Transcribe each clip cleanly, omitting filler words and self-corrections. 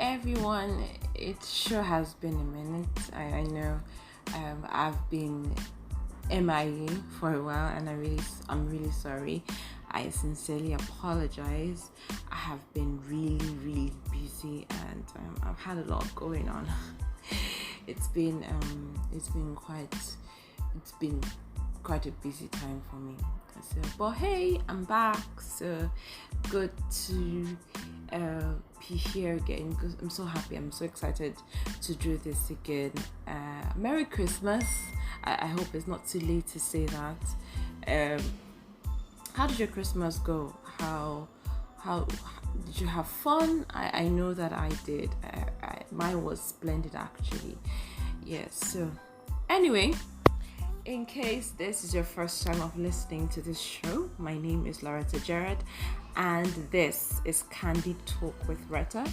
everyone. It sure has been a minute. I know I've been MIA for a while, and I'm really sorry. I sincerely apologize. I have been really busy, and I've had a lot going on. it's been quite a busy time for me. So, but hey, I'm back. So good to be here again. I'm so happy. I'm so excited to do this again. Merry Christmas. I hope it's not too late to say that. How did your Christmas go? How did you have fun? I know that I did. Mine was splendid, actually. Yes. So anyway, in case this is your first time of listening to this show, my name is Loretta Gerard, and this is Candid Talk with Retta,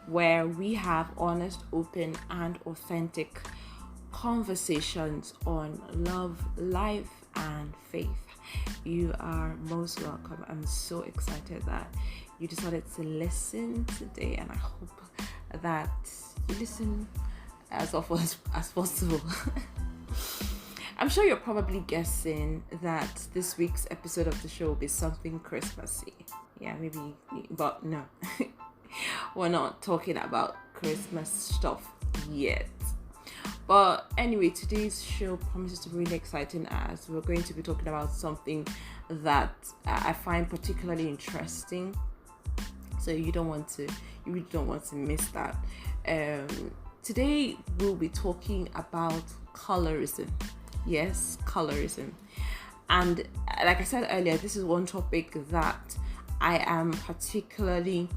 where we have honest, open, and authentic conversations on love, life, and faith. You are most welcome. I'm so excited that you decided to listen today, and I hope that you listen as often as possible. I'm sure you're probably guessing that this week's episode of the show will be something Christmassy. Yeah, maybe, but no. We're not talking about Christmas stuff yet. But anyway, today's show promises to be really exciting, as we're going to be talking about something that I find particularly interesting. So you really don't want to miss that. Today we'll be talking about colorism. Yes, colorism. And like I said earlier, this is one topic that I am particularly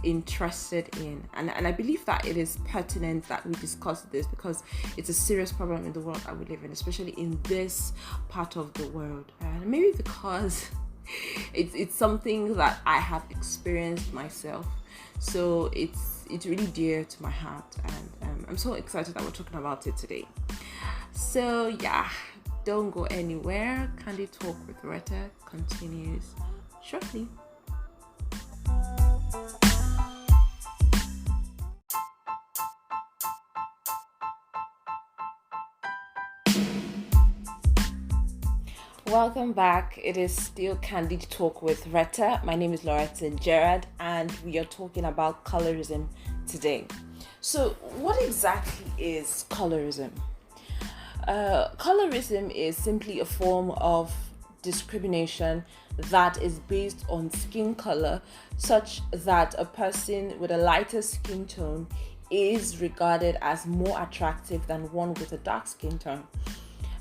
interested in, and I believe that it is pertinent that we discuss this, because it's a serious problem in the world that we live in, especially in this part of the world. And maybe because it's something that I have experienced myself, so it's really dear to my heart, and I'm so excited that we're talking about it today. So yeah, don't go anywhere. Candid Talk with Retta continues shortly. Welcome back. It is still Candid Talk with Retta. My name is Loretta Gerard, and we are talking about colorism today. So what exactly is colorism? Colorism is simply a form of discrimination that is based on skin color, such that a person with a lighter skin tone is regarded as more attractive than one with a dark skin tone.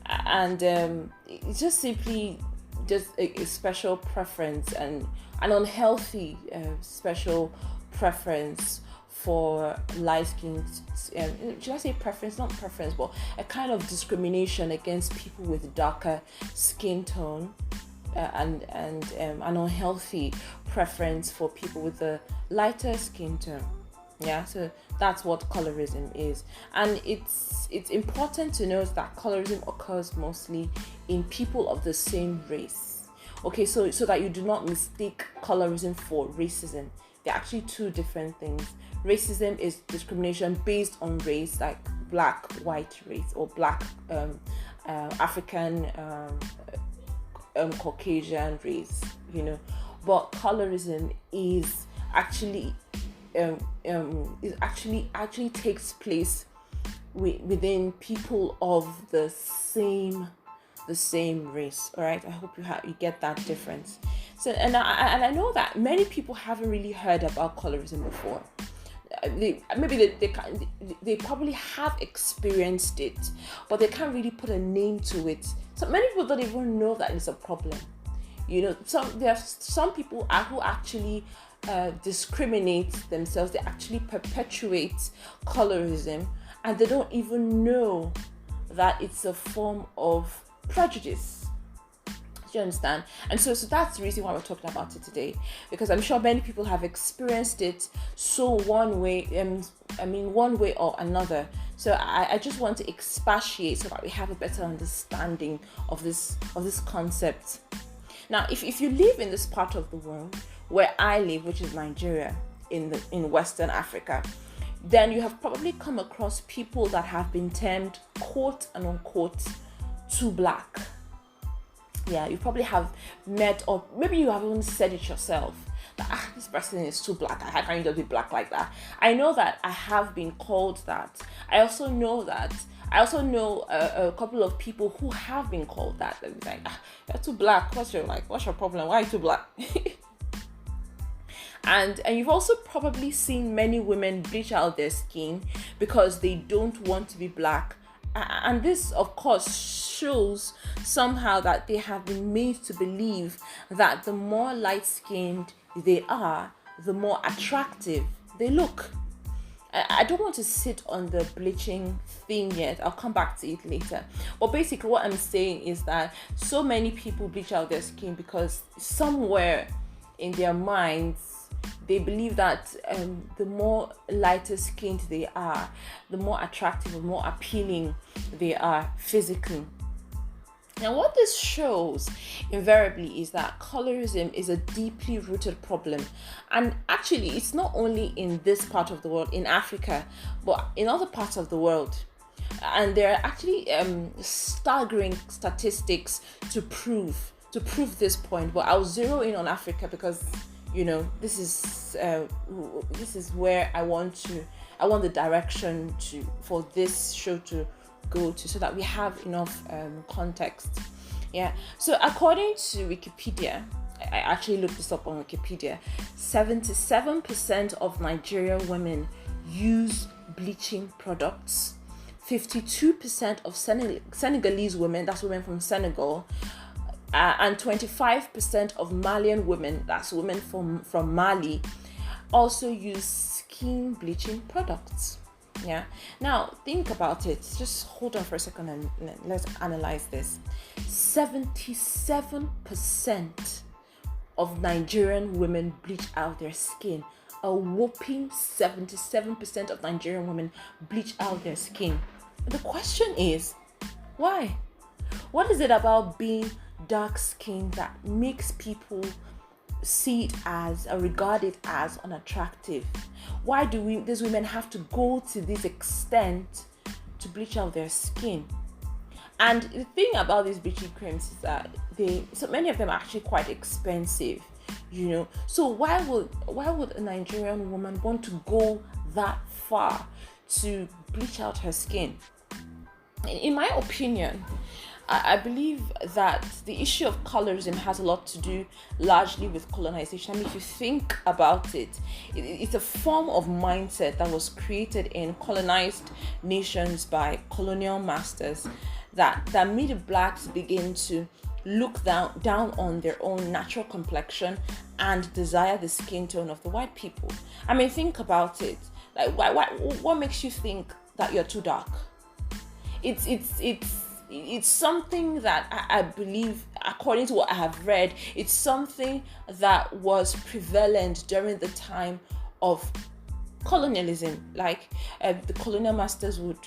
And it's just simply a special preference, and an unhealthy special preference for light skin. Should I say preference? Not preference, but a kind of discrimination against people with darker skin tone, and an unhealthy preference for people with a lighter skin tone. Yeah, so that's what colorism is, and it's important to note that colorism occurs mostly in people of the same race. Okay, so that you do not mistake colorism for racism. They're actually two different things. Racism is discrimination based on race, like black, white race, or black, African, Caucasian race. But colorism is actually actually takes place within people of the same race. All right, I hope you get that difference. So, and I know that many people haven't really heard about colorism before. They probably have experienced it, but they can't really put a name to it. So many people don't even know that it's a problem. There are some people who actually discriminate themselves. They actually perpetuate colorism, and they don't even know that it's a form of prejudice. Do you understand? And so that's the reason why we're talking about it today, because I'm sure many people have experienced it one way or another. So I just want to expatiate so that we have a better understanding of this concept. Now, if you live in this part of the world where I live, which is Nigeria, in Western Africa, then you have probably come across people that have been termed quote and unquote too black. Yeah, you probably have met, or maybe you have even said it yourself, that this person is too black. How can you just be black like that? I know that I have been called that. I also know a couple of people who have been called that. They're like, you're too black. What's your problem? Why are you too black? And you've also probably seen many women bleach out their skin because they don't want to be black. And this, of course, shows somehow that they have been made to believe that the more light-skinned they are, the more attractive they look. I don't want to sit on the bleaching thing yet. I'll come back to it later. But basically what I'm saying is that so many people bleach out their skin because somewhere in their minds, they believe that the more lighter skinned they are, the more attractive and more appealing they are physically. Now, what this shows invariably is that colorism is a deeply rooted problem. And actually, it's not only in this part of the world, in Africa, but in other parts of the world. And there are actually staggering statistics to prove this point. But I'll zero in on Africa because this is where I want the direction for this show to go to, so that we have enough context. Yeah. So according to Wikipedia, I actually looked this up on Wikipedia. 77% of Nigerian women use bleaching products. 52% of Senegalese women, that's women from Senegal, and 25% of Malian women, that's women from Mali, also use skin bleaching products. Yeah. Now, think about it. Just hold on for a second and let's analyze this. 77% of Nigerian women bleach out their skin. A whopping 77% of Nigerian women bleach out their skin. The question is, why? What is it about being dark skin that makes people see it as or regard it as unattractive? Why do these women have to go to this extent to bleach out their skin? And the thing about these bleaching creams is that so many of them are actually quite expensive, So why would a Nigerian woman want to go that far to bleach out her skin? In my opinion, I believe that the issue of colorism has a lot to do largely with colonization. I mean, if you think about it, it's a form of mindset that was created in colonized nations by colonial masters that made the blacks begin to look down on their own natural complexion and desire the skin tone of the white people. I mean, think about it. Like, what makes you think that you're too dark? It's something that I believe, according to what I have read, it's something that was prevalent during the time of colonialism. Like the colonial masters would,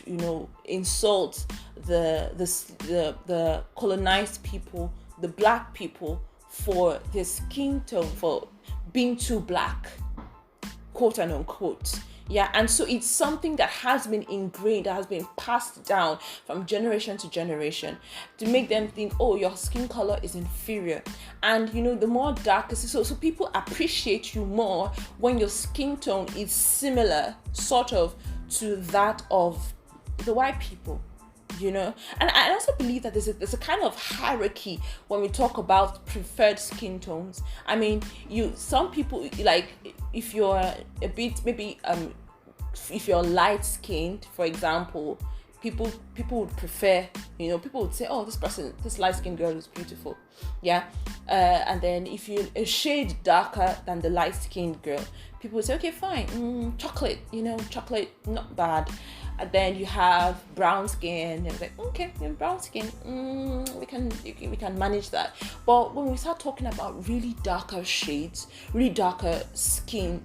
insult the colonized people, the black people, for their skin tone, for being too black, quote and unquote. Yeah, and so it's something that has been ingrained, that has been passed down from generation to generation to make them think, oh, your skin color is inferior. And, the more darker, so people appreciate you more when your skin tone is similar, sort of, to that of the white people. And I also believe that there's a kind of hierarchy when we talk about preferred skin tones. I mean, some people, like, if you're a bit, maybe if you're light skinned, for example, people would prefer, people would say, oh, this light skinned girl is beautiful. Yeah. And then if you're a shade darker than the light skinned girl, people would say, okay, fine, chocolate, chocolate, not bad. And then you have brown skin, and it's like, okay, brown skin, we can manage that. But when we start talking about really darker shades, really darker skin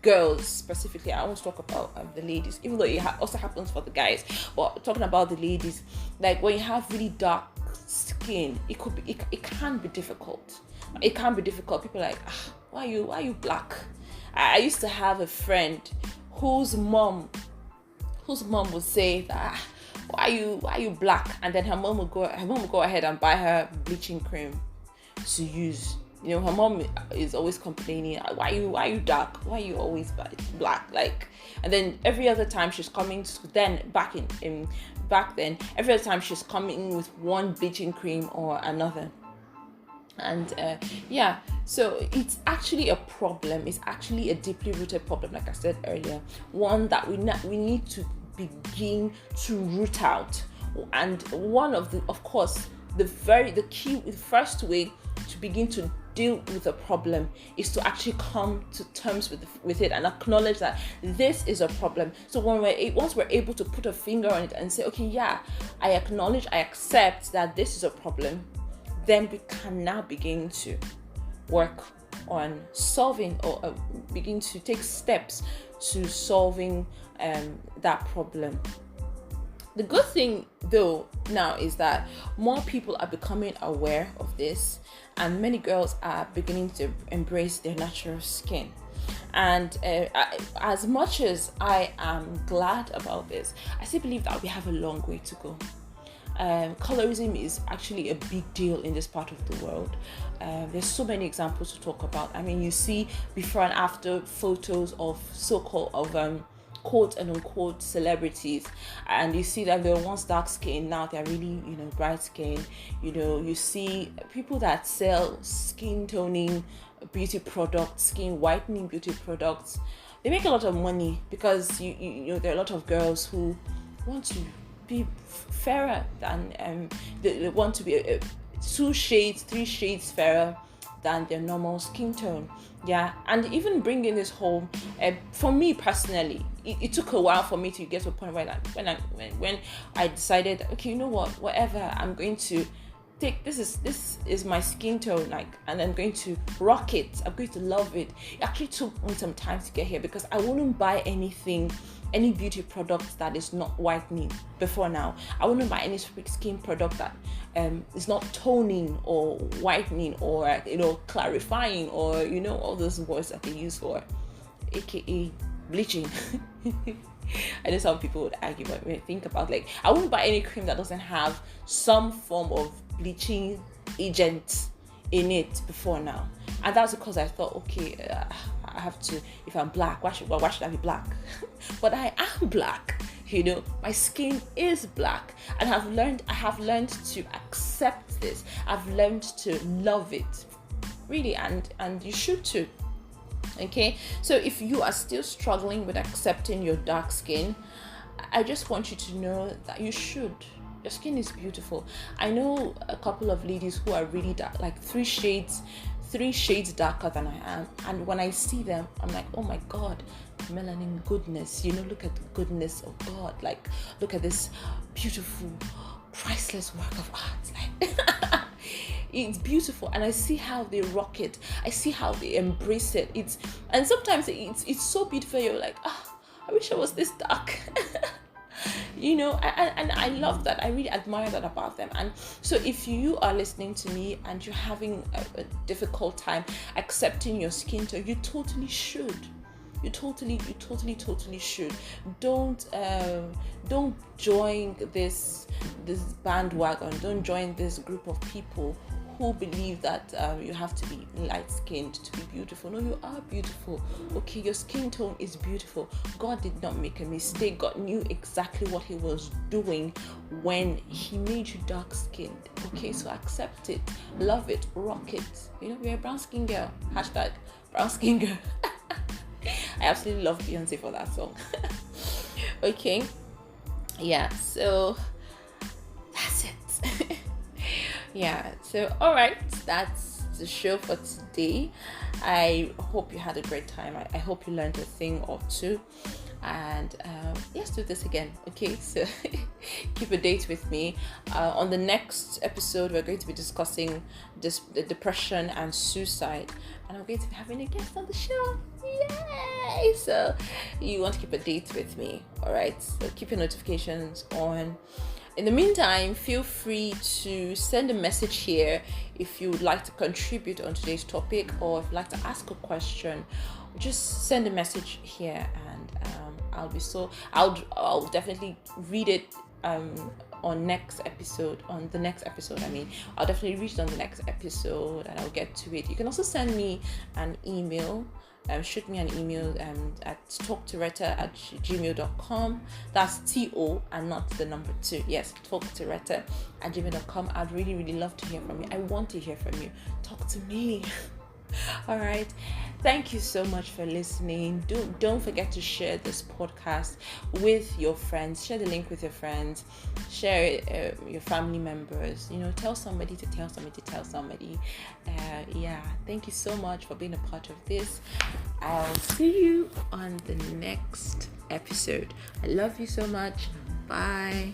girls specifically, I want to talk about the ladies, even though it also happens for the guys. But talking about the ladies, like when you have really dark skin, it can be difficult. It can be difficult. People are like, why are you black? I used to have a friend whose mom would say that, why are you black? And then her mom would go ahead and buy her bleaching cream to use. Her mom is always complaining, why are you dark? Why are you always black? Like, and then every other time she's coming to, then back then, every other time she's coming with one bleaching cream or another. And so it's actually a problem. It's actually a deeply rooted problem, like I said earlier, one that we need to begin to root out. And one of the, of course, the first way to begin to deal with a problem is to actually come to terms with it and acknowledge that this is a problem. So once we're able to put a finger on it and say, okay, yeah, I accept that this is a problem, then we can now begin to work on solving or begin to take steps to solving that problem. The good thing, though, now is that more people are becoming aware of this, and many girls are beginning to embrace their natural skin. And as much as I am glad about this, I still believe that we have a long way to go. Colorism is actually a big deal in this part of the world. There's so many examples to talk about. I mean, you see before and after photos of quote and unquote celebrities, and you see that they were once dark skinned, now they're really bright skinned. You see people that sell skin toning beauty products, skin whitening beauty products. They make a lot of money because you there are a lot of girls who want to be fairer than they want to be 2 shades, 3 shades fairer than their normal skin tone. Yeah, and even bringing this home, for me personally, it took a while for me to get to a point where when I decided, okay, you know what, whatever, I'm going to take this is my skin tone, and I'm going to rock it. I'm going to love it. It actually took me some time to get here because I wouldn't buy any beauty product that is not whitening before now. I wouldn't buy any skin product that is not toning or whitening or clarifying or all those words that they use for, aka bleaching. I know some people would argue, but when I think about, I wouldn't buy any cream that doesn't have some form of bleaching agent in it before now. And that's because I thought, okay, I have to, if I'm black, why should I be black? But I am black, my skin is black, and I have learned to accept this. I've learned to love it, really, and you should too. Okay, so if you are still struggling with accepting your dark skin, I just want you to know that you should. Your skin is beautiful. I know a couple of ladies who are really dark, like 3 shades darker than I am, and when I see them, I'm like, oh my God, melanin goodness. Look at the goodness of God. Look at this beautiful, priceless work of art. It's beautiful, and I see how they rock it. I see how they embrace it. And sometimes it's so beautiful. You're like, I wish I was this dark. And I love that. I really admire that about them. And so if you are listening to me and you're having a difficult time accepting your skin tone, you totally should. You totally should. Don't join this bandwagon. Don't join this group of people who believe that you have to be light-skinned to be beautiful. No, you are beautiful. Okay, your skin tone is beautiful. God did not make a mistake. God knew exactly what He was doing when He made you dark-skinned. Okay, so accept it, love it, rock it. You're a brown skin girl. Hashtag brown skin girl. I absolutely love Beyonce for that song. Okay, yeah. So that's it. Yeah, so all right, that's the show for today. I hope you had a great time. I hope you learned a thing or two, and let's do this again. Okay, so keep a date with me. On the next episode, we're going to be discussing the depression and suicide, and I'm going to be having a guest on the show. Yay! So you want to keep a date with me, all right? So keep your notifications on. In the meantime, feel free to send a message here if you would like to contribute on today's topic, or if you'd like to ask a question. Just send a message here, and I'll definitely read it on the next episode. I'll definitely read it on the next episode, and I'll get to it. You can also send me an email. Shoot me an email at talktoretta@gmail.com. That's TO and not the number 2. Yes, talktoretta@gmail.com. I'd really, really love to hear from you. I want to hear from you. Talk to me. All right. Thank you so much for listening. Don't forget to share this podcast with your friends. Share the link with your friends. Share it, your family members. Tell somebody to tell somebody to tell somebody. Thank you so much for being a part of this. I'll see you on the next episode. I love you so much. Bye.